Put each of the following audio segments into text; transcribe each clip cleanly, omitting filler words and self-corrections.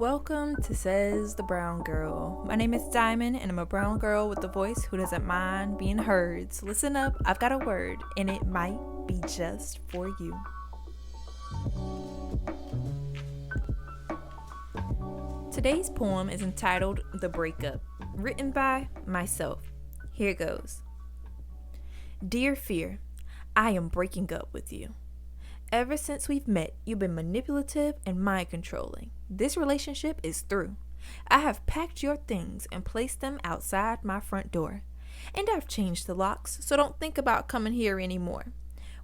Welcome to Says the Brown Girl. My name is Dymon, and I'm a brown girl with a voice who doesn't mind being heard. So listen up, I've got a word, and it might be just for you. Today's poem is entitled The Breakup, written by myself. Here it goes. Dear Fear, I am breaking up with you. Ever since we've met, you've been manipulative and mind-controlling. This relationship is through. I have packed your things and placed them outside my front door. And I've changed the locks, so don't think about coming here anymore.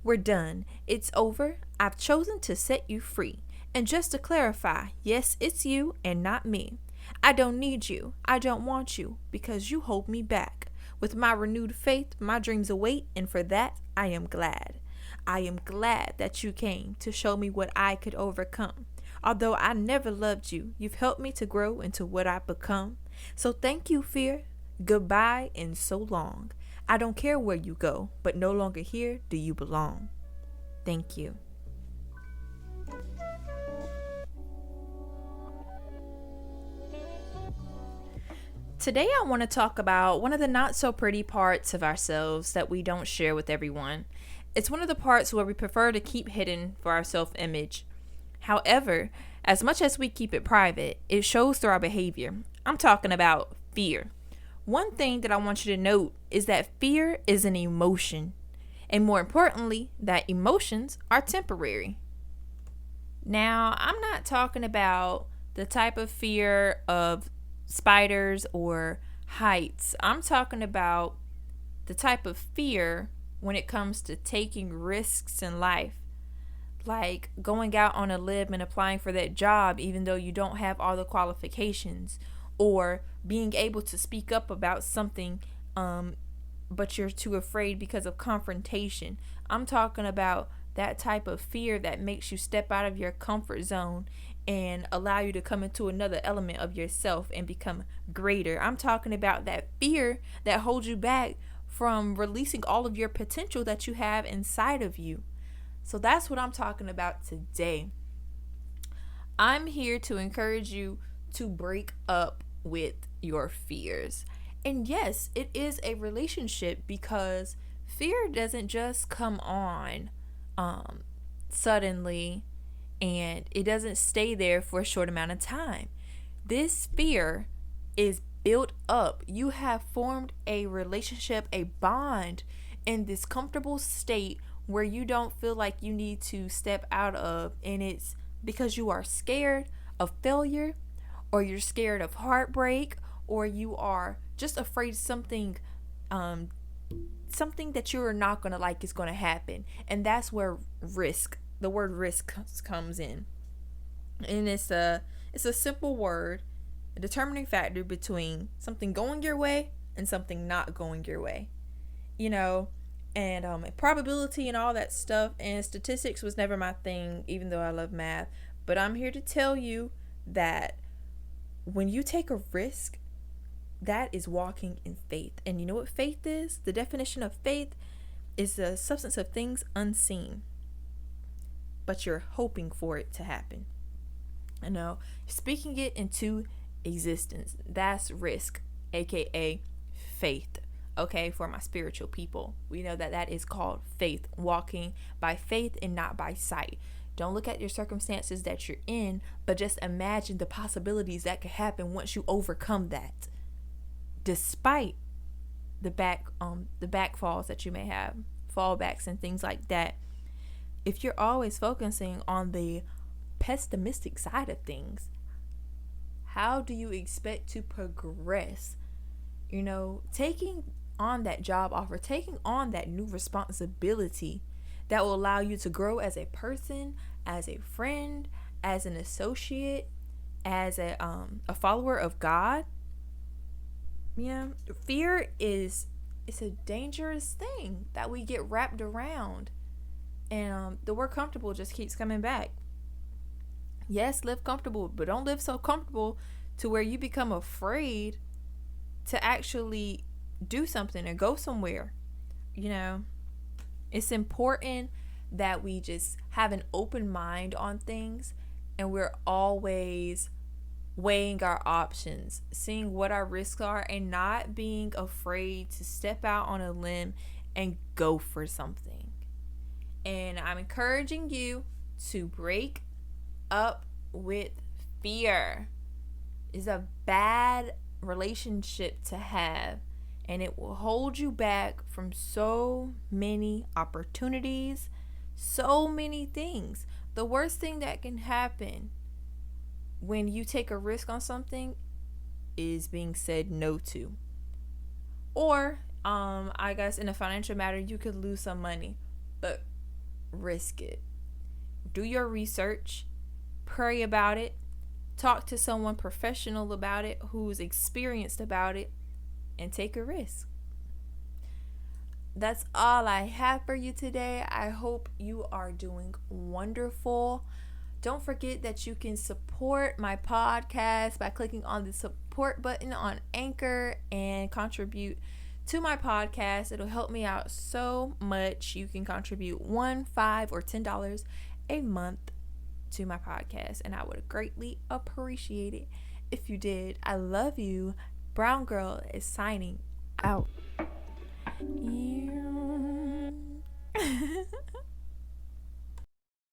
We're done. It's over. I've chosen to set you free. And just to clarify, yes, it's you and not me. I don't need you. I don't want you because you hold me back. With my renewed faith, my dreams await, and for that, I am glad. I am glad that you came to show me what I could overcome. Although I never loved you, you've helped me to grow into what I've become. So thank you, Fear. Goodbye and so long. I don't care where you go, but no longer here do you belong. Thank you. Today I want to talk about one of the not so pretty parts of ourselves that we don't share with everyone. It's one of the parts where we prefer to keep hidden for our self-image. However, as much as we keep it private, it shows through our behavior. I'm talking about fear. One thing that I want you to note is that fear is an emotion, and more importantly, that emotions are temporary. Now, I'm not talking about the type of fear of spiders or heights. I'm talking about the type of fear when it comes to taking risks in life, like going out on a limb and applying for that job even though you don't have all the qualifications, or being able to speak up about something but you're too afraid because of confrontation. I'm talking about that type of fear that makes you step out of your comfort zone and allow you to come into another element of yourself and become greater. I'm talking about that fear that holds you back from releasing all of your potential that you have inside of you. So that's what I'm talking about today. I'm here to encourage you to break up with your fears. And yes, it is a relationship because fear doesn't just come on suddenly, and it doesn't stay there for a short amount of time. This fear is built up. You have formed a relationship, a bond in this comfortable state where you don't feel like you need to step out of, and it's because you are scared of failure, or you're scared of heartbreak, or you are just afraid something that you're not going to like is going to happen. And that's where the word risk comes in. And it's a simple word, a determining factor between something going your way and something not going your way. And probability and all that stuff and statistics was never my thing, even though I love math. But I'm here to tell you that when you take a risk, that is walking in faith. And you know what faith is? The definition of faith is the substance of things unseen, but you're hoping for it to happen. Speaking it into existence. That's risk, aka faith. Okay, for my spiritual people, we know that is called faith, walking by faith and not by sight. Don't look at your circumstances that you're in, but just imagine the possibilities that could happen once you overcome that, despite the backfalls that you may have, fallbacks and things like that. If you're always focusing on the pessimistic side of things, how do you expect to progress? Taking on that job offer, taking on that new responsibility that will allow you to grow as a person, as a friend, as an associate, as a follower of God. Fear it's a dangerous thing that we get wrapped around, and the word comfortable just keeps coming back. Yes, live comfortable, but don't live so comfortable to where you become afraid to actually do something or go somewhere. It's important that we just have an open mind on things, and we're always weighing our options, seeing what our risks are, and not being afraid to step out on a limb and go for something. And I'm encouraging you to break up with fear. It's a bad relationship to have, and it will hold you back from so many opportunities, so many things. The worst thing that can happen when you take a risk on something is being said no to. Or, I guess in a financial matter, you could lose some money, but risk it. Do your research, pray about it, talk to someone professional about it who's experienced about it, and take a risk. That's all I have for you today. I hope you are doing wonderful. Don't forget that you can support my podcast by clicking on the support button on Anchor and contribute to my podcast. It'll help me out so much. You can contribute $1, $5, or $10 a month to my podcast, and I would greatly appreciate it if you did. I love you. Brown Girl is signing out.